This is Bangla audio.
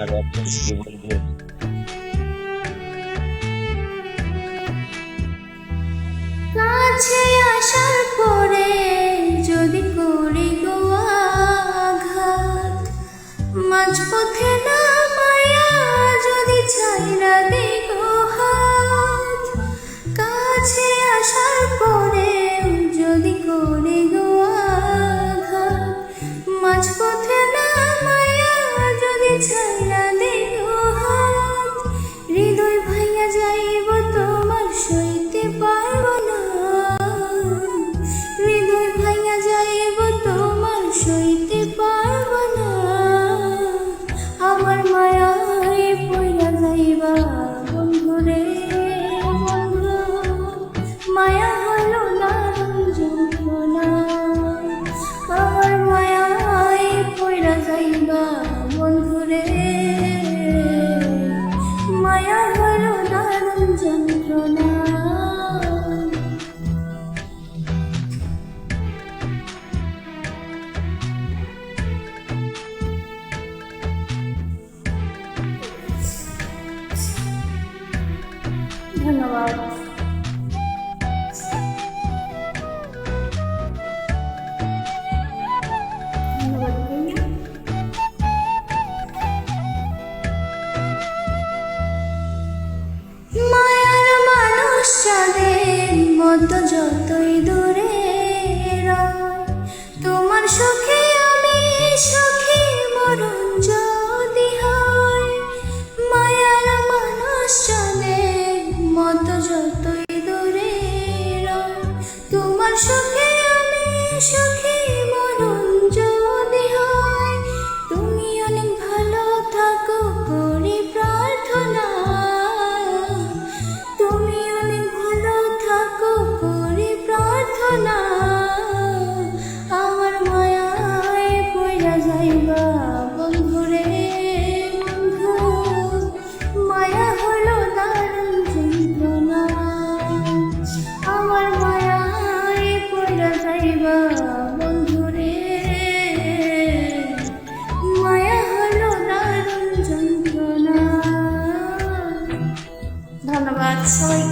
আর এখন কি বলবো, কাছে আসার পরে যদি করি গো আঘাত, মাঝপথে নামায়া যদি ছাইরা দেই গো হাত, কাছে আসার পরে যদি করি গো আঘাত, মাঝপথে নামায়া যদি ছাইরা দেই গো হাত, হৃদয় ভাইয়া যাইব তোমার সইতে পারব না, হৃদয় ভাইয়া যাইব তোমার সইতে পারব না, আমার মায়ায় পইরা যাইবা বন্ধুরে বন্ধু, মায়া হলো দারুণ যন্ত্রণা, আমার মায়ায় পইরা যাইবা বন্ধুরে, মায়া হলো দারুণ যন্ত্রণা। ধন্যবাদ। ধন্যবাদ ভাইয়া। মায়ার মানুষ চাঁদের মতো যতই দূরে রয়, তোমার সুখে আমি সুখী মরণ যদি হয়, মায়ার মানুষ চাঁদের মতো যতই দূরে রয়, তোমার সুখে আমি সুখী মরণ যদি হয়, তুমি অনেক ভালো থাকো করি প্রার্থনা, তুমি অনেক ভালো থাকো করি প্রার্থনা, আমার মায়ায় পইরা যাইবা বন্ধুরে বন্ধু, মায়া হলো দারুণ যন্ত্রণা, আমার মায়ায় পইরা যাইবা বন্ধুরে, মায়া হলো দারুণ যন্ত্রণা। ধন্যবাদ সবাই।